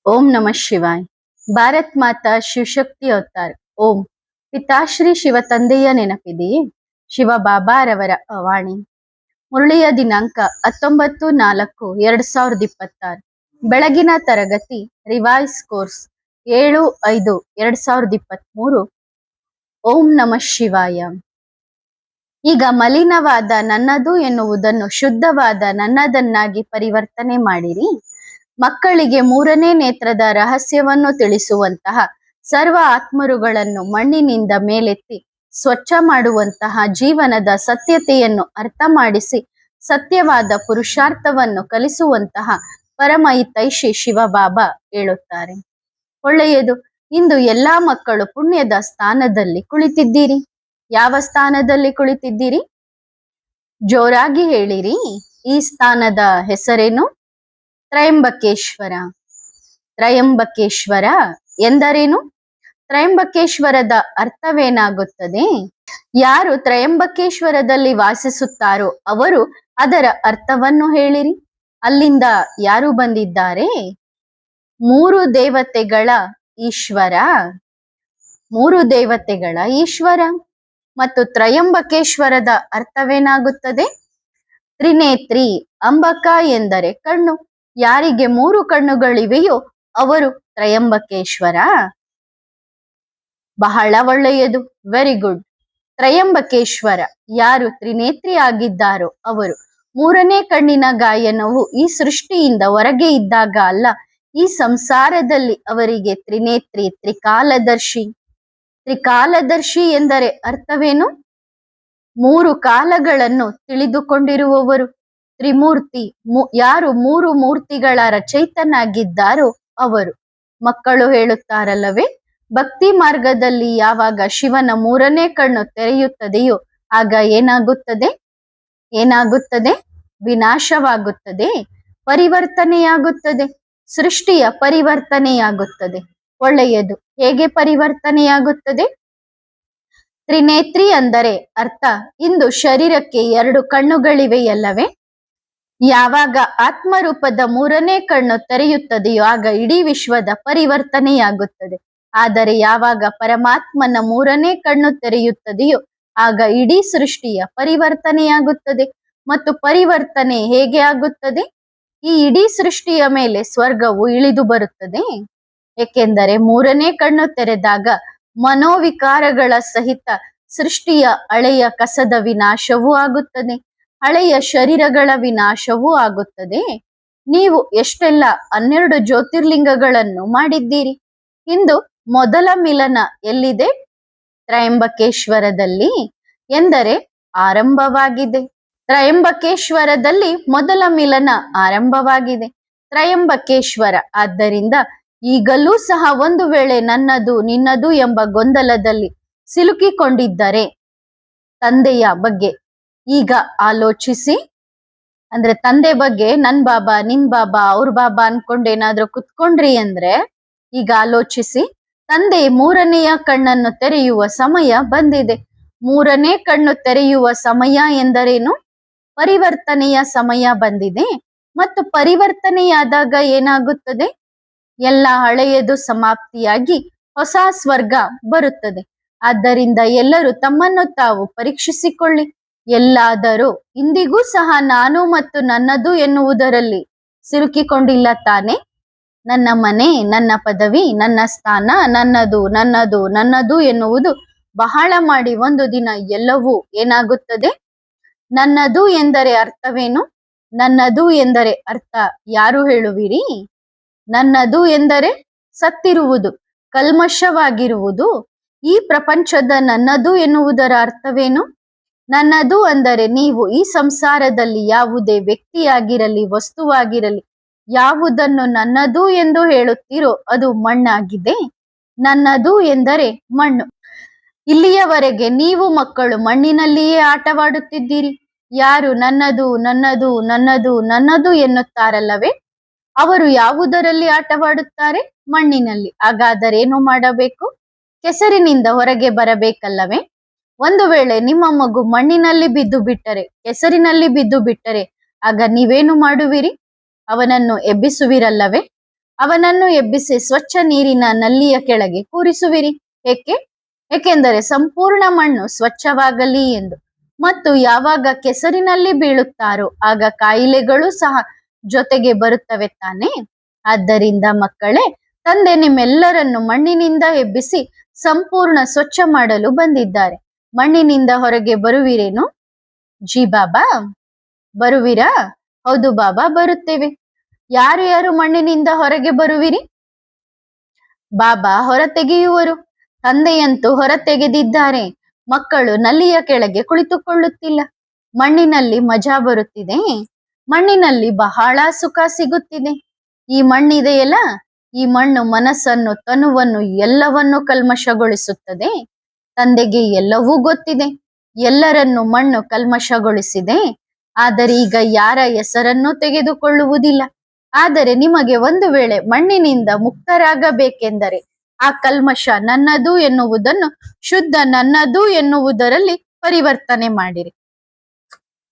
ओम नमः शिवाय. ಭಾರತ್ ಮಾತಾ ಶಿವಶಕ್ತಿ ಅವತಾರ್. ಓಂ. ಪಿತಾಶ್ರೀ ಶಿವ ತಂದೆಯ ನೆನಪಿದೆಯೇ? ಶಿವ ಬಾಬಾರವರ ವಾಣಿ. ಮುರಳಿಯ ದಿನಾಂಕ 19/4/2026. ಬೆಳಗಿನ ತರಗತಿ ರಿವೈಸ್ ಕೋರ್ಸ್ 7/5/2023. ಓಂ ನಮಃ ಶಿವಾಯ. ಈಗ ಮಲಿನವಾದ ನನ್ನದು ಎನ್ನುವುದನ್ನು ಶುದ್ಧವಾದ ನನ್ನದನ್ನಾಗಿ ಪರಿವರ್ತನೆ ಮಾಡಿರಿ. ಮಕ್ಕಳಿಗೆ ಮೂರನೇ ನೇತ್ರದ ರಹಸ್ಯವನ್ನು ತಿಳಿಸುವಂತಹ ಸರ್ವ ಆತ್ಮರುಗಳನ್ನು ಮಣ್ಣಿನಿಂದ ಮೇಲೆತ್ತಿ ಸ್ವಚ್ಛ ಮಾಡುವಂತಹ ಜೀವನದ ಸತ್ಯತೆಯನ್ನು ಅರ್ಥ ಮಾಡಿಸಿ ಸತ್ಯವಾದ ಪುರುಷಾರ್ಥವನ್ನು ಕಲಿಸುವಂತಹ ಪರಮ ಹಿತೈಷಿ ಶಿವಬಾಬಾ ಹೇಳುತ್ತಾರೆ. ಒಳ್ಳೆಯದು. ಇಂದು ಎಲ್ಲಾ ಮಕ್ಕಳು ಪುಣ್ಯದ ಸ್ಥಾನದಲ್ಲಿ ಕುಳಿತಿದ್ದೀರಿ. ಯಾವ ಸ್ಥಾನದಲ್ಲಿ ಕುಳಿತಿದ್ದೀರಿ? ಜೋರಾಗಿ ಹೇಳಿರಿ. ಈ ಸ್ಥಾನದ ಹೆಸರೇನು? ತ್ರಯಂಬಕೇಶ್ವರ. ತ್ರಯಂಬಕೇಶ್ವರ ಎಂದರೇನು? ತ್ರಯಂಬಕೇಶ್ವರದ ಅರ್ಥವೇನಾಗುತ್ತದೆ? ಯಾರು ತ್ರಯಂಬಕೇಶ್ವರದಲ್ಲಿ ವಾಸಿಸುತ್ತಾರೋ ಅವರು ಅದರ ಅರ್ಥವನ್ನು ಹೇಳಿರಿ. ಅಲ್ಲಿಂದ ಯಾರು ಬಂದಿದ್ದಾರೆ? 3 ದೇವತೆಗಳ ಈಶ್ವರ. 3 ದೇವತೆಗಳ ಈಶ್ವರ. ಮತ್ತು ತ್ರಯಂಬಕೇಶ್ವರದ ಅರ್ಥವೇನಾಗುತ್ತದೆ? ತ್ರಿನೇತ್ರಿ. ಅಂಬಕ ಎಂದರೆ ಕಣ್ಣು. ಯಾರಿಗೆ 3 ಕಣ್ಣುಗಳಿವೆಯೋ ಅವರು ತ್ರಯಂಬಕೇಶ್ವರ. ಬಹಳ ಒಳ್ಳೆಯದು. Very good. ತ್ರಯಂಬಕೇಶ್ವರ ಯಾರು ತ್ರಿನೇತ್ರಿ ಆಗಿದ್ದಾರೋ ಅವರು. 3ನೇ ಕಣ್ಣಿನ ಗಾಯನವು ಈ ಸೃಷ್ಟಿಯಿಂದ ಹೊರಗೆ ಇದ್ದಾಗ ಅಲ್ಲ, ಈ ಸಂಸಾರದಲ್ಲಿ ಅವರಿಗೆ ತ್ರಿನೇತ್ರಿ, ತ್ರಿಕಾಲದರ್ಶಿ. ತ್ರಿಕಾಲದರ್ಶಿ ಎಂದರೆ ಅರ್ಥವೇನು? 3 ಕಾಲಗಳನ್ನು ತಿಳಿದುಕೊಂಡಿರುವವರು. ತ್ರಿಮೂರ್ತಿ. ಯಾರು 3 ಮೂರ್ತಿಗಳ ರಚಯಿತನಾಗಿದ್ದಾರೋ ಅವರು. ಮಕ್ಕಳು ಹೇಳುತ್ತಾರಲ್ಲವೇ, ಭಕ್ತಿ ಮಾರ್ಗದಲ್ಲಿ ಯಾವಾಗ ಶಿವನ 3ನೇ ಕಣ್ಣು ತೆರೆಯುತ್ತದೆಯೋ ಆಗ ಏನಾಗುತ್ತದೆ? ಏನಾಗುತ್ತದೆ? ವಿನಾಶವಾಗುತ್ತದೆ, ಪರಿವರ್ತನೆಯಾಗುತ್ತದೆ, ಸೃಷ್ಟಿಯ ಪರಿವರ್ತನೆಯಾಗುತ್ತದೆ. ಒಳ್ಳೆಯದು. ಹೇಗೆ ಪರಿವರ್ತನೆಯಾಗುತ್ತದೆ? ತ್ರಿನೇತ್ರಿ ಅಂದರೆ ಅರ್ಥ ಇಂದು ಶರೀರಕ್ಕೆ 2 ಕಣ್ಣುಗಳಿವೆಯಲ್ಲವೇ? ಯಾವಾಗ ಆತ್ಮರೂಪದ 3ನೇ ಕಣ್ಣು ತೆರೆಯುತ್ತದೆಯೋ ಆಗ ಇಡೀ ವಿಶ್ವದ ಪರಿವರ್ತನೆಯಾಗುತ್ತದೆ. ಆದರೆ ಯಾವಾಗ ಪರಮಾತ್ಮನ 3ನೇ ಕಣ್ಣು ತೆರೆಯುತ್ತದೆಯೋ ಆಗ ಇಡೀ ಸೃಷ್ಟಿಯ ಪರಿವರ್ತನೆಯಾಗುತ್ತದೆ. ಮತ್ತು ಪರಿವರ್ತನೆ ಹೇಗೆ ಆಗುತ್ತದೆ? ಈ ಇಡೀ ಸೃಷ್ಟಿಯ ಮೇಲೆ ಸ್ವರ್ಗವು ಇಳಿದು ಬರುತ್ತದೆ. ಏಕೆಂದರೆ 3ನೇ ಕಣ್ಣು ತೆರೆದಾಗ ಮನೋವಿಕಾರಗಳ ಸಹಿತ ಸೃಷ್ಟಿಯ ಹಳೆಯ ಕಸದ ವಿನಾಶವೂ ಆಗುತ್ತದೆ, ಹಳೆಯ ಶರೀರಗಳ ವಿನಾಶವೂ ಆಗುತ್ತದೆ. ನೀವು ಎಷ್ಟೆಲ್ಲ 12 ಜ್ಯೋತಿರ್ಲಿಂಗಗಳನ್ನು ಮಾಡಿದ್ದೀರಿ. ಇಂದು ಮೊದಲ ಮಿಲನ ಎಲ್ಲಿದೆ? ತ್ರಯಂಬಕೇಶ್ವರದಲ್ಲಿ. ಎಂದರೆ ಆರಂಭವಾಗಿದೆ. ತ್ರಯಂಬಕೇಶ್ವರದಲ್ಲಿ ಮೊದಲ ಮಿಲನ ಆರಂಭವಾಗಿದೆ. ತ್ರಯಂಬಕೇಶ್ವರ. ಆದ್ದರಿಂದ ಈಗಲೂ ಸಹ ಒಂದು ವೇಳೆ ನನ್ನದು ನಿನ್ನದು ಎಂಬ ಗೊಂದಲದಲ್ಲಿ ಸಿಲುಕಿಕೊಂಡಿದ್ದರೆ ತಂದೆಯ ಬಗ್ಗೆ ಈಗ ಆಲೋಚಿಸಿ. ಅಂದ್ರೆ ತಂದೆ ಬಗ್ಗೆ ನನ್ ಬಾಬಾ, ನಿನ್ ಬಾಬಾ, ಅವ್ರ ಬಾಬಾ ಅನ್ಕೊಂಡೇನಾದ್ರೂ ಕುತ್ಕೊಂಡ್ರಿ ಅಂದ್ರೆ ಈಗ ಆಲೋಚಿಸಿ. ತಂದೆ 3ನೆಯ ಕಣ್ಣನ್ನು ತೆರೆಯುವ ಸಮಯ ಬಂದಿದೆ. 3ನೇ ಕಣ್ಣು ತೆರೆಯುವ ಸಮಯ ಎಂದರೇನು? ಪರಿವರ್ತನೆಯ ಸಮಯ ಬಂದಿದೆ. ಮತ್ತು ಪರಿವರ್ತನೆಯಾದಾಗ ಏನಾಗುತ್ತದೆ? ಎಲ್ಲ ಹಳೆಯದು ಸಮಾಪ್ತಿಯಾಗಿ ಹೊಸ ಸ್ವರ್ಗ ಬರುತ್ತದೆ. ಆದ್ದರಿಂದ ಎಲ್ಲರೂ ತಮ್ಮನ್ನು ತಾವು ಪರೀಕ್ಷಿಸಿಕೊಳ್ಳಿ. ಎಲ್ಲಾದರೂ ಇಂದಿಗೂ ಸಹ ನಾನು ಮತ್ತು ನನ್ನದು ಎನ್ನುವುದರಲ್ಲಿ ಸಿಲುಕಿಕೊಂಡಿಲ್ಲ ತಾನೆ? ನನ್ನ ಮನೆ, ನನ್ನ ಪದವಿ, ನನ್ನ ಸ್ಥಾನ, ನನ್ನದು ನನ್ನದು ನನ್ನದು ಎನ್ನುವುದು ಬಹಳ ಮಾಡಿ ಒಂದು ದಿನ ಎಲ್ಲವೂ ಏನಾಗುತ್ತದೆ? ನನ್ನದು ಎಂದರೆ ಅರ್ಥವೇನು? ನನ್ನದು ಎಂದರೆ ಅರ್ಥ ಯಾರು ಹೇಳುವಿರಿ? ನನ್ನದು ಎಂದರೆ ಸತ್ತಿರುವುದು, ಕಲ್ಮಶವಾಗಿರುವುದು. ಈ ಪ್ರಪಂಚದ ನನ್ನದು ಎನ್ನುವುದರ ಅರ್ಥವೇನು? ನನ್ನದು ಅಂದರೆ ನೀವು ಈ ಸಂಸಾರದಲ್ಲಿ ಯಾವುದೇ ವ್ಯಕ್ತಿಯಾಗಿರಲಿ, ವಸ್ತುವಾಗಿರಲಿ, ಯಾವುದನ್ನು ನನ್ನದು ಎಂದು ಹೇಳುತ್ತೀರೋ ಅದು ಮಣ್ಣಾಗಿದೆ. ನನ್ನದು ಎಂದರೆ ಮಣ್ಣು. ಇಲ್ಲಿಯವರೆಗೆ ನೀವು ಮಕ್ಕಳು ಮಣ್ಣಿನಲ್ಲಿಯೇ ಆಟವಾಡುತ್ತಿದ್ದೀರಿ. ಯಾರು ನನ್ನದು ನನ್ನದು ನನ್ನದು ನನ್ನದು ಎನ್ನುತ್ತಾರಲ್ಲವೇ ಅವರು ಯಾವುದರಲ್ಲಿ ಆಟವಾಡುತ್ತಾರೆ? ಮಣ್ಣಿನಲ್ಲಿ. ಹಾಗಾದರೆ ಏನು ಮಾಡಬೇಕು? ಕೆಸರಿನಿಂದ ಹೊರಗೆ ಬರಬೇಕಲ್ಲವೇ? ಒಂದು ವೇಳೆ ನಿಮ್ಮ ಮಗು ಮಣ್ಣಿನಲ್ಲಿ ಬಿದ್ದು ಬಿಟ್ಟರೆ, ಕೆಸರಿನಲ್ಲಿ ಬಿದ್ದು ಬಿಟ್ಟರೆ ಆಗ ನೀವೇನು ಮಾಡುವಿರಿ? ಅವನನ್ನು ಎಬ್ಬಿಸುವಿರಲ್ಲವೇ? ಅವನನ್ನು ಎಬ್ಬಿಸಿ ಸ್ವಚ್ಛ ನೀರಿನ ನಲ್ಲಿಯ ಕೆಳಗೆ ಕೂರಿಸುವಿರಿ. ಏಕೆ? ಏಕೆಂದರೆ ಸಂಪೂರ್ಣ ಮಣ್ಣು ಸ್ವಚ್ಛವಾಗಲಿ ಎಂದು. ಮತ್ತು ಯಾವಾಗ ಕೆಸರಿನಲ್ಲಿ ಬೀಳುತ್ತಾರೋ ಆಗ ಕಾಯಿಲೆಗಳು ಸಹ ಜೊತೆಗೆ ಬರುತ್ತವೆ ತಾನೆ. ಆದ್ದರಿಂದ ಮಕ್ಕಳೇ, ತಂದೆ ನಿಮ್ಮೆಲ್ಲರನ್ನು ಮಣ್ಣಿನಿಂದ ಎಬ್ಬಿಸಿ ಸಂಪೂರ್ಣ ಸ್ವಚ್ಛ ಮಾಡಲು ಬಂದಿದ್ದಾರೆ. ಮಣ್ಣಿನಿಂದ ಹೊರಗೆ ಬರುವಿರೇನು? ಜಿ ಬಾಬಾ, ಬರುವಿರಾ? ಹೌದು ಬಾಬಾ, ಬರುತ್ತೇವೆ. ಯಾರು ಯಾರು ಮಣ್ಣಿನಿಂದ ಹೊರಗೆ ಬರುವಿರಿ? ಬಾಬಾ ಹೊರ ತೆಗೆಯುವರು. ತಂದೆಯಂತೂ ಹೊರ ತೆಗೆದಿದ್ದಾರೆ. ಮಕ್ಕಳು ನಲ್ಲಿಯ ಕೆಳಗೆ ಕುಳಿತುಕೊಳ್ಳುತ್ತಿಲ್ಲ. ಮಣ್ಣಿನಲ್ಲಿ ಮಜಾ ಬರುತ್ತಿದೆ. ಮಣ್ಣಿನಲ್ಲಿ ಬಹಳ ಸುಖ ಸಿಗುತ್ತಿದೆ. ಈ ಮಣ್ಣಿದೆಯಲ್ಲ, ಈ ಮಣ್ಣು ಮನಸ್ಸನ್ನು, ತನುವನ್ನು, ಎಲ್ಲವನ್ನು ಕಲ್ಮಶಗೊಳಿಸುತ್ತದೆ. ತಂದೆಗೆ ಎಲ್ಲವೂ ಗೊತ್ತಿದೆ. ಎಲ್ಲರನ್ನು ಮಣ್ಣು ಕಲ್ಮಶಗೊಳಿಸಿದೆ. ಆದರೆ ಈಗ ಯಾರ ಹೆಸರನ್ನು ತೆಗೆದುಕೊಳ್ಳುವುದಿಲ್ಲ. ಆದರೆ ನಿಮಗೆ ಒಂದು ವೇಳೆ ಮಣ್ಣಿನಿಂದ ಮುಕ್ತರಾಗಬೇಕೆಂದರೆ ಆ ಕಲ್ಮಶ ನನ್ನದು ಎನ್ನುವುದನ್ನು ಶುದ್ಧ ನನ್ನದು ಎನ್ನುವುದರಲ್ಲಿ ಪರಿವರ್ತನೆ ಮಾಡಿರಿ.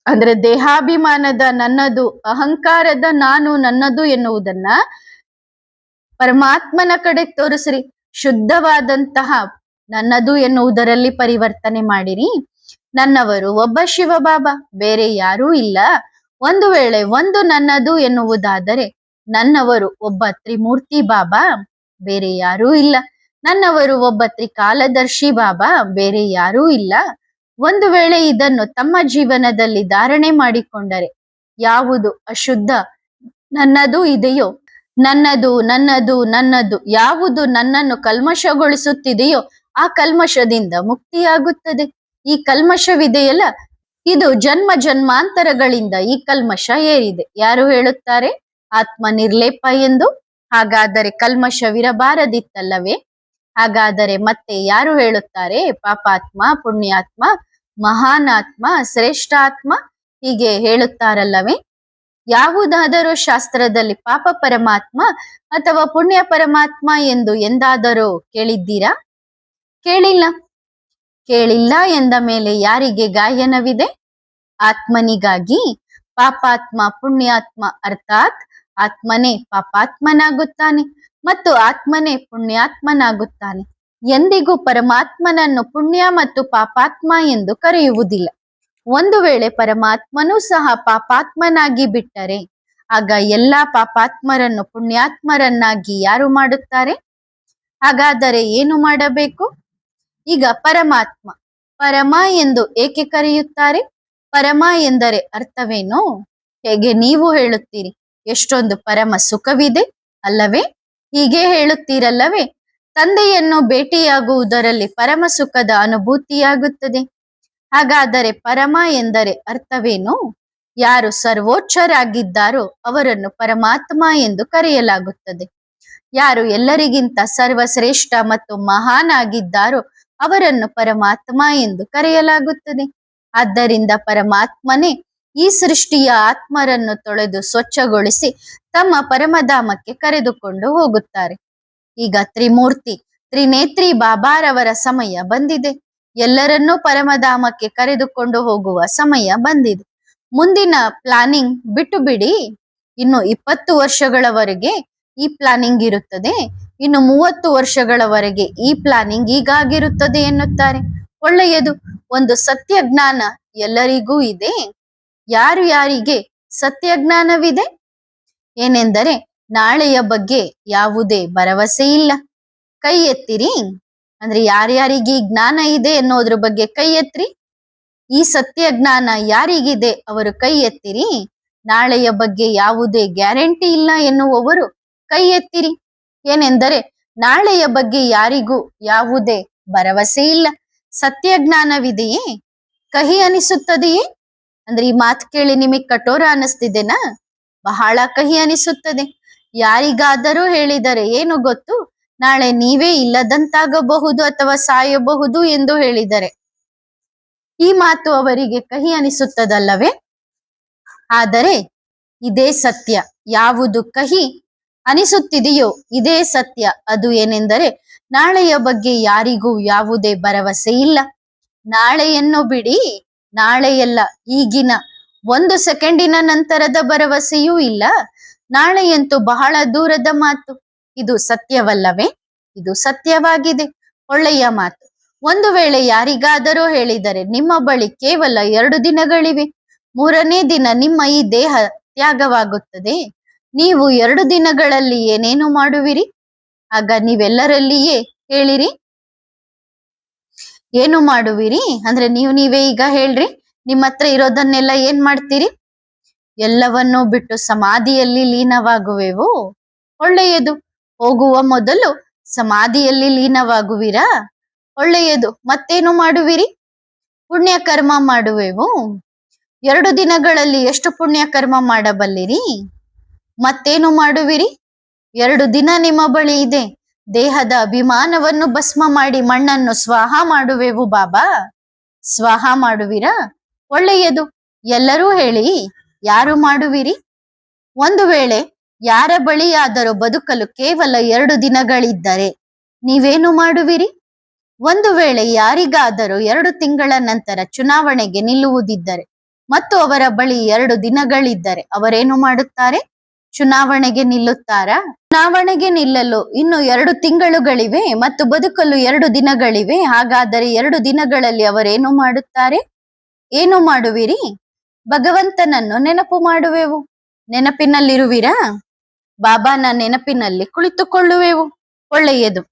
ಅಂದ್ರೆ ದೇಹಾಭಿಮಾನದ ನನ್ನದು, ಅಹಂಕಾರದ ನಾನು ನನ್ನದು ಎನ್ನುವುದನ್ನ ಪರಮಾತ್ಮನ ಕಡೆ ತೋರಿಸ್ರಿ. ಶುದ್ಧವಾದಂತಹ ನನ್ನದು ಎನ್ನುವುದರಲ್ಲಿ ಪರಿವರ್ತನೆ ಮಾಡಿರಿ. ನನ್ನವರು ಒಬ್ಬ ಶಿವಬಾಬಾ, ಬೇರೆ ಯಾರೂ ಇಲ್ಲ. ಒಂದು ವೇಳೆ ಒಂದು ನನ್ನದು ಎನ್ನುವುದಾದರೆ ನನ್ನವರು ಒಬ್ಬ ತ್ರಿಮೂರ್ತಿ ಬಾಬಾ, ಬೇರೆ ಯಾರೂ ಇಲ್ಲ. ನನ್ನವರು ಒಬ್ಬ ತ್ರಿಕಾಲದರ್ಶಿ ಬಾಬಾ, ಬೇರೆ ಯಾರೂ ಇಲ್ಲ. ಒಂದು ವೇಳೆ ಇದನ್ನು ತಮ್ಮ ಜೀವನದಲ್ಲಿ ಧಾರಣೆ ಮಾಡಿಕೊಂಡರೆ ಯಾವುದು ಅಶುದ್ಧ ನನ್ನದು ಇದೆಯೋ, ನನ್ನದು ನನ್ನದು ನನ್ನದು ಯಾವುದು ನನ್ನನ್ನು ಕಲ್ಮಶಗೊಳಿಸುತ್ತಿದೆಯೋ ಆ ಕಲ್ಮಶದಿಂದ ಮುಕ್ತಿಯಾಗುತ್ತದೆ. ಈ ಕಲ್ಮಶವಿದೆಯಲ್ಲ, ಇದು ಜನ್ಮ ಜನ್ಮಾಂತರಗಳಿಂದ ಈ ಕಲ್ಮಶ ಏರಿದೆ. ಯಾರು ಹೇಳುತ್ತಾರೆ? ಆತ್ಮ ನಿರ್ಲೇಪ ಎಂದು. ಹಾಗಾದರೆ ಕಲ್ಮಶವಿರಬಾರದಿತ್ತಲ್ಲವೇ? ಹಾಗಾದರೆ ಮತ್ತೆ ಯಾರು ಹೇಳುತ್ತಾರೆ? ಪಾಪಾತ್ಮ, ಪುಣ್ಯಾತ್ಮ, ಮಹಾನಾತ್ಮ, ಶ್ರೇಷ್ಠಾತ್ಮ ಹೀಗೆ ಹೇಳುತ್ತಾರಲ್ಲವೇ? ಯಾವುದಾದರೂ ಶಾಸ್ತ್ರದಲ್ಲಿ ಪಾಪ ಪರಮಾತ್ಮ ಅಥವಾ ಪುಣ್ಯ ಪರಮಾತ್ಮ ಎಂದು ಎಂದಾದರೂ ಕೇಳಿದ್ದೀರಾ? ಕೇಳಿಲ್ಲ. ಕೇಳಿಲ್ಲ ಎಂದ ಮೇಲೆ ಯಾರಿಗೆ ಗಾಯನವಿದೆ? ಆತ್ಮನಿಗಾಗಿ. ಪಾಪಾತ್ಮ, ಪುಣ್ಯಾತ್ಮ ಅರ್ಥಾತ್ ಆತ್ಮನೇ ಪಾಪಾತ್ಮನಾಗುತ್ತಾನೆ ಮತ್ತು ಆತ್ಮನೇ ಪುಣ್ಯಾತ್ಮನಾಗುತ್ತಾನೆ. ಎಂದಿಗೂ ಪರಮಾತ್ಮನನ್ನು ಪುಣ್ಯ ಮತ್ತು ಪಾಪಾತ್ಮ ಎಂದು ಕರೆಯುವುದಿಲ್ಲ. ಒಂದು ವೇಳೆ ಪರಮಾತ್ಮನೂ ಸಹ ಪಾಪಾತ್ಮನಾಗಿ ಬಿಟ್ಟರೆ ಆಗ ಎಲ್ಲಾ ಪಾಪಾತ್ಮರನ್ನು ಪುಣ್ಯಾತ್ಮರನ್ನಾಗಿ ಯಾರು ಮಾಡುತ್ತಾರೆ? ಹಾಗಾದರೆ ಏನು ಮಾಡಬೇಕು? ಈಗ ಪರಮಾತ್ಮ, ಪರಮ ಎಂದು ಏಕೆ ಕರೆಯುತ್ತಾರೆ? ಪರಮ ಎಂದರೆ ಅರ್ಥವೇನು? ಹೇಗೆ ನೀವು ಹೇಳುತ್ತೀರಿ? ಎಷ್ಟೊಂದು ಪರಮ ಸುಖವಿದೆ ಅಲ್ಲವೇ? ಹೀಗೆ ಹೇಳುತ್ತೀರಲ್ಲವೇ? ತಂದೆಯನ್ನು ಭೇಟಿಯಾಗುವುದರಲ್ಲಿ ಪರಮ ಸುಖದ ಅನುಭೂತಿಯಾಗುತ್ತದೆ. ಹಾಗಾದರೆ ಪರಮ ಎಂದರೆ ಅರ್ಥವೇನು? ಯಾರು ಸರ್ವೋಚ್ಚರಾಗಿದ್ದಾರೋ ಅವರನ್ನು ಪರಮಾತ್ಮ ಎಂದು ಕರೆಯಲಾಗುತ್ತದೆ. ಯಾರು ಎಲ್ಲರಿಗಿಂತ ಸರ್ವಶ್ರೇಷ್ಠ ಮತ್ತು ಮಹಾನ್ ಆಗಿದ್ದಾರೋ ಅವರನ್ನು ಪರಮಾತ್ಮ ಎಂದು ಕರೆಯಲಾಗುತ್ತದೆ. ಆದ್ದರಿಂದ ಪರಮಾತ್ಮನೇ ಈ ಸೃಷ್ಟಿಯ ಆತ್ಮರನ್ನು ತೊಳೆದು ಸ್ವಚ್ಛಗೊಳಿಸಿ ತಮ್ಮ ಪರಮಧಾಮಕ್ಕೆ ಕರೆದುಕೊಂಡು ಹೋಗುತ್ತಾರೆ. ಈಗ ತ್ರಿಮೂರ್ತಿ, ತ್ರಿನೇತ್ರಿ ಬಾಬಾರವರ ಸಮಯ ಬಂದಿದೆ. ಎಲ್ಲರನ್ನೂ ಪರಮಧಾಮಕ್ಕೆ ಕರೆದುಕೊಂಡು ಹೋಗುವ ಸಮಯ ಬಂದಿದೆ. ಮುಂದಿನ ಪ್ಲಾನಿಂಗ್ ಬಿಟ್ಟು ಬಿಡಿ. ಇನ್ನು 20 ವರ್ಷಗಳವರೆಗೆ ಈ ಪ್ಲಾನಿಂಗ್ ಇರುತ್ತದೆ, ಇನ್ನು 30 ವರ್ಷಗಳವರೆಗೆ ಈ ಪ್ಲಾನಿಂಗ್ ಹೀಗಾಗಿರುತ್ತದೆ ಎನ್ನುತ್ತಾರೆ. ಒಳ್ಳೆಯದು. ಒಂದು ಸತ್ಯ ಜ್ಞಾನ ಎಲ್ಲರಿಗೂ ಇದೆ. ಯಾರು ಯಾರಿಗೆ ಸತ್ಯ ಜ್ಞಾನವಿದೆ? ಏನೆಂದರೆ ನಾಳೆಯ ಬಗ್ಗೆ ಯಾವುದೇ ಭರವಸೆ ಇಲ್ಲ. ಕೈ ಎತ್ತಿರಿ. ಅಂದ್ರೆ ಯಾರ್ಯಾರಿಗೆ ಜ್ಞಾನ ಇದೆ ಅನ್ನೋದ್ರ ಬಗ್ಗೆ ಕೈ ಎತ್ತಿರಿ. ಈ ಸತ್ಯ ಜ್ಞಾನ ಯಾರಿಗಿದೆ ಅವರು ಕೈ ಎತ್ತಿರಿ. ನಾಳೆಯ ಬಗ್ಗೆ ಯಾವುದೇ ಗ್ಯಾರಂಟಿ ಇಲ್ಲ ಎನ್ನುವವರು ಕೈ ಎತ್ತಿರಿ. ಏನೆಂದರೆ ನಾಳೆಯ ಬಗ್ಗೆ ಯಾರಿಗೂ ಯಾವುದೇ ಭರವಸೆ ಇಲ್ಲ. ಸತ್ಯ ಜ್ಞಾನವಿದೆಯೇ? ಕಹಿ ಅನಿಸುತ್ತದೆಯೇ? ಅಂದ್ರೆ ಈ ಮಾತು ಕೇಳಿ ನಿಮಗೆ ಕಠೋರ ಅನಿಸ್ತಿದೆನಾ? ಬಹಳ ಕಹಿ ಅನಿಸುತ್ತದೆ. ಯಾರಿಗಾದರೂ ಹೇಳಿದರೆ ಏನು ಗೊತ್ತು, ನಾಳೆ ನೀವೇ ಇಲ್ಲದಂತಾಗಬಹುದು ಅಥವಾ ಸಾಯಬಹುದು ಎಂದು ಹೇಳಿದರೆ ಈ ಮಾತು ಅವರಿಗೆ ಕಹಿ ಅನಿಸುತ್ತದಲ್ಲವೇ? ಆದರೆ ಇದೇ ಸತ್ಯ. ಯಾವುದು ಕಹಿ ಅನಿಸುತ್ತಿದೆಯೋ ಇದೇ ಸತ್ಯ. ಅದು ಏನೆಂದರೆ ನಾಳೆಯ ಬಗ್ಗೆ ಯಾರಿಗೂ ಯಾವುದೇ ಭರವಸೆ ಇಲ್ಲ. ನಾಳೆಯನ್ನು ಬಿಡಿ, ನಾಳೆಯಲ್ಲ, ಈಗಿನ 1 ಸೆಕೆಂಡಿನ ನಂತರದ ಭರವಸೆಯೂ ಇಲ್ಲ. ನಾಳೆಯಂತೂ ಬಹಳ ದೂರದ ಮಾತು. ಇದು ಸತ್ಯವಲ್ಲವೇ? ಇದು ಸತ್ಯವಾಗಿದೆ. ಒಳ್ಳೆಯ ಮಾತು. ಒಂದು ವೇಳೆ ಯಾರಿಗಾದರೂ ಹೇಳಿದರೆ ನಿಮ್ಮ ಬಳಿ ಕೇವಲ 2 ದಿನಗಳಿವೆ, 3ನೇ ದಿನ ನಿಮ್ಮ ಈ ದೇಹ ತ್ಯಾಗವಾಗುತ್ತದೆ, ನೀವು 2 ದಿನಗಳಲ್ಲಿ ಏನೇನು ಮಾಡುವಿರಿ? ಆಗ ನೀವೆಲ್ಲರಲ್ಲಿಯೇ ಹೇಳಿರಿ, ಏನು ಮಾಡುವಿರಿ ಅಂದ್ರೆ ನೀವೇ ಈಗ ಹೇಳ್ರಿ. ನಿಮ್ಮ ಹತ್ರ ಇರೋದನ್ನೆಲ್ಲ ಏನ್ ಮಾಡ್ತೀರಿ? ಎಲ್ಲವನ್ನೂ ಬಿಟ್ಟು ಸಮಾಧಿಯಲ್ಲಿ ಲೀನವಾಗುವೆವು. ಒಳ್ಳೆಯದು. ಹೋಗುವ ಮೊದಲು ಸಮಾಧಿಯಲ್ಲಿ ಲೀನವಾಗುವಿರಾ? ಒಳ್ಳೆಯದು. ಮತ್ತೇನು ಮಾಡುವಿರಿ? ಪುಣ್ಯ ಕರ್ಮ ಮಾಡುವೆವು. 2 ದಿನಗಳಲ್ಲಿ ಎಷ್ಟು ಪುಣ್ಯ ಕರ್ಮ ಮಾಡಬಲ್ಲಿರಿ? ಮತ್ತೇನು ಮಾಡುವಿರಿ? 2 ದಿನ ನಿಮ್ಮ ಬಳಿ ಇದೆ. ದೇಹದ ಅಭಿಮಾನವನ್ನು ಭಸ್ಮ ಮಾಡಿ ಮಣ್ಣನ್ನು ಸ್ವಾಹ ಮಾಡುವೆವು ಬಾಬಾ. ಸ್ವಾಹ ಮಾಡುವಿರಾ? ಒಳ್ಳೆಯದು. ಎಲ್ಲರೂ ಹೇಳಿ, ಯಾರು ಮಾಡುವಿರಿ? ಒಂದು ವೇಳೆ ಯಾರ ಬಳಿಯಾದರೂ ಬದುಕಲು ಕೇವಲ 2 ದಿನಗಳಿದ್ದರೆ ನೀವೇನು ಮಾಡುವಿರಿ? ಒಂದು ವೇಳೆ ಯಾರಿಗಾದರೂ 2 ತಿಂಗಳ ನಂತರ ಚುನಾವಣೆಗೆ ನಿಲ್ಲುವುದಿದ್ದರೆ ಮತ್ತು ಅವರ ಬಳಿ 2 ದಿನಗಳಿದ್ದರೆ ಅವರೇನು ಮಾಡುತ್ತಾರೆ? ಚುನಾವಣೆಗೆ ನಿಲ್ಲುತ್ತಾರಾ? ಚುನಾವಣೆಗೆ ನಿಲ್ಲಲು ಇನ್ನು 2 ತಿಂಗಳುಗಳಿವೆ ಮತ್ತು ಬದುಕಲು 2 ದಿನಗಳಿವೆ. ಹಾಗಾದರೆ 2 ದಿನಗಳಲ್ಲಿ ಅವರೇನು ಮಾಡುತ್ತಾರೆ? ಏನು ಮಾಡುವಿರಿ? ಭಗವಂತನನ್ನು ನೆನಪು ಮಾಡುವೆವು. ನೆನಪಿನಲ್ಲಿರುವಿರಾ? ಬಾಬಾನ ನೆನಪಿನಲ್ಲಿ ಕುಳಿತುಕೊಳ್ಳುವೆವು. ಒಳ್ಳೆಯದು.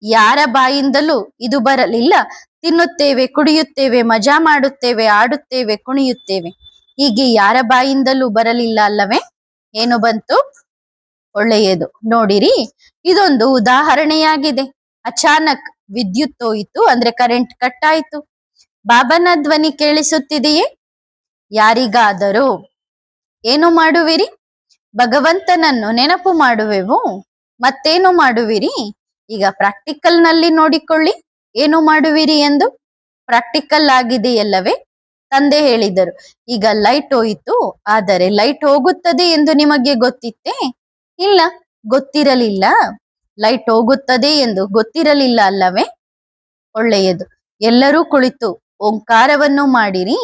ಯಾರ ಬಾಯಿಂದಲೂ ಇದು ಬರಲಿಲ್ಲ, ತಿನ್ನುತ್ತೇವೆ, ಕುಡಿಯುತ್ತೇವೆ, ಮಜಾ ಮಾಡುತ್ತೇವೆ, ಆಡುತ್ತೇವೆ, ಕುಣಿಯುತ್ತೇವೆ, ಹೀಗೆ ಯಾರ ಬಾಯಿಂದಲೂ ಬರಲಿಲ್ಲ ಅಲ್ಲವೇ? ಏನು ಬಂತು? ಒಳ್ಳೆಯದು. ನೋಡಿರಿ, ಇದೊಂದು ಉದಾಹರಣೆಯಾಗಿದೆ. ಅಚಾನಕ್ ವಿದ್ಯುತ್ ಹೋಯಿತು ಅಂದ್ರೆ ಕರೆಂಟ್ ಕಟ್ ಆಯ್ತು. ಬಾಬಾನ ಧ್ವನಿ ಕೇಳಿಸುತ್ತಿದೆಯೇ? ಯಾರಿಗಾದರೂ ಏನು ಮಾಡುವಿರಿ? ಭಗವಂತನನ್ನು ನೆನಪು ಮಾಡುವೆವು. ಮತ್ತೇನು ಮಾಡುವಿರಿ? ಈಗ ಪ್ರಾಕ್ಟಿಕಲ್ ನಲ್ಲಿ ನೋಡಿಕೊಳ್ಳಿ ಏನು ಮಾಡುವಿರಿ ಎಂದು. ಪ್ರಾಕ್ಟಿಕಲ್ ಆಗಿದೆಯಲ್ಲವೇ? ತಂದೆ ಹೇಳಿದರು, ಈಗ ಲೈಟ್ ಹೋಯಿತು, ಆದರೆ ಲೈಟ್ ಹೋಗುತ್ತದೆ ಎಂದು ನಿಮಗೆ ಗೊತ್ತಿತ್ತೇ? ಇಲ್ಲ, ಗೊತ್ತಿರಲಿಲ್ಲ. ಲೈಟ್ ಹೋಗುತ್ತದೆ ಎಂದು ಗೊತ್ತಿರಲಿಲ್ಲ ಅಲ್ಲವೇ? ಒಳ್ಳೆಯದು. ಎಲ್ಲರೂ ಕುಳಿತು ಓಂಕಾರವನ್ನು ಮಾಡಿರಿ.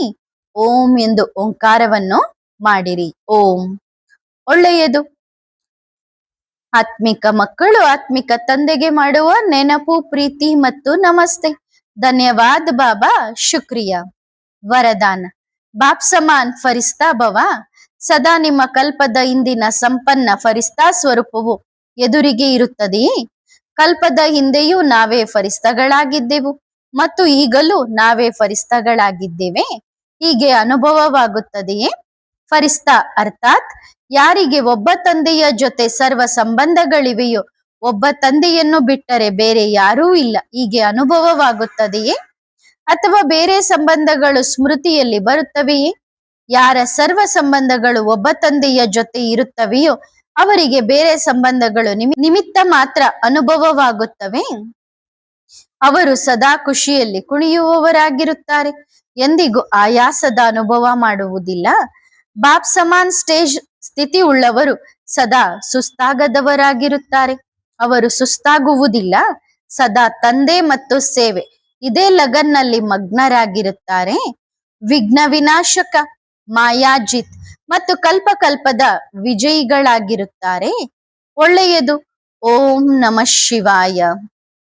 ಓಂ ಎಂದು ಓಂಕಾರವನ್ನು ಮಾಡಿರಿ. ಓಂ. ಒಳ್ಳೆಯದು. ಆತ್ಮಿಕ ಮಕ್ಕಳು ಆತ್ಮಿಕ ತಂದೆಗೆ ಮಾಡುವ ನೆನಪು, ಪ್ರೀತಿ ಮತ್ತು ನಮಸ್ತೆ. ಧನ್ಯವಾದ ಬಾಬಾ. ಶುಕ್ರಿಯಾ. ವರದಾನ. ಬಾಪ್ ಸಮಾನ್ ಫರಿಸ್ತಾ ಭವ. ಸದಾ ನಿಮ್ಮ ಕಲ್ಪದ ಇಂದಿನ ಸಂಪನ್ನ ಫರಿಸ್ತಾ ಸ್ವರೂಪವು ಎದುರಿಗೆ ಇರುತ್ತದೆಯೇ? ಕಲ್ಪದ ಹಿಂದೆಯೂ ನಾವೇ ಫರಿಸ್ತಾಗಳಾಗಿದ್ದೆವು ಮತ್ತು ಈಗಲೂ ನಾವೇ ಫರಿಸ್ತಾಗಳಾಗಿದ್ದೇವೆ. ಹೀಗೆ ಅನುಭವವಾಗುತ್ತದೆಯೇ? ಫರಿಸ್ತಾ ಅರ್ಥಾತ್ ಯಾರಿಗೆ ಒಬ್ಬ ತಂದೆಯ ಜೊತೆ ಸರ್ವ ಸಂಬಂಧಗಳಿವೆಯೋ, ಒಬ್ಬ ತಂದೆಯನ್ನು ಬಿಟ್ಟರೆ ಬೇರೆ ಯಾರೂ ಇಲ್ಲ, ಹೀಗೆ ಅನುಭವವಾಗುತ್ತದೆಯೇ? ಅಥವಾ ಬೇರೆ ಸಂಬಂಧಗಳು ಸ್ಮೃತಿಯಲ್ಲಿ ಬರುತ್ತವೆಯೇ? ಯಾರ ಸರ್ವ ಸಂಬಂಧಗಳು ಒಬ್ಬ ತಂದೆಯ ಜೊತೆ ಇರುತ್ತವೆಯೋ ಅವರಿಗೆ ಬೇರೆ ಸಂಬಂಧಗಳು ನಿಮಿತ್ತ ಮಾತ್ರ ಅನುಭವವಾಗುತ್ತವೆ. ಅವರು ಸದಾ ಖುಷಿಯಲ್ಲಿ ಕುಣಿಯುವವರಾಗಿರುತ್ತಾರೆ, ಎಂದಿಗೂ ಆಯಾಸದ ಅನುಭವ ಮಾಡುವುದಿಲ್ಲ. ಬಾಪ್ ಸಮಾನ್ ಸ್ಟೇಜ್ ಸ್ಥಿತಿ ಉಳ್ಳವರು ಸದಾ ಸುಸ್ತಾಗದವರಾಗಿರುತ್ತಾರೆ. ಅವರು ಸುಸ್ತಾಗುವುದಿಲ್ಲ. ಸದಾ ತಂದೆ ಮತ್ತು ಸೇವೆ ಇದೇ ಲಗನ್ನಲ್ಲಿ ಮಗ್ನರಾಗಿರುತ್ತಾರೆ. ವಿಘ್ನ ವಿನಾಶಕ, ಮಾಯಾಜಿತ್ ಮತ್ತು ಕಲ್ಪಕಲ್ಪದ ವಿಜಯಿಗಳಾಗಿರುತ್ತಾರೆ. ಒಳ್ಳೆಯದು. ಓಂ ನಮಃ ಶಿವಾಯ.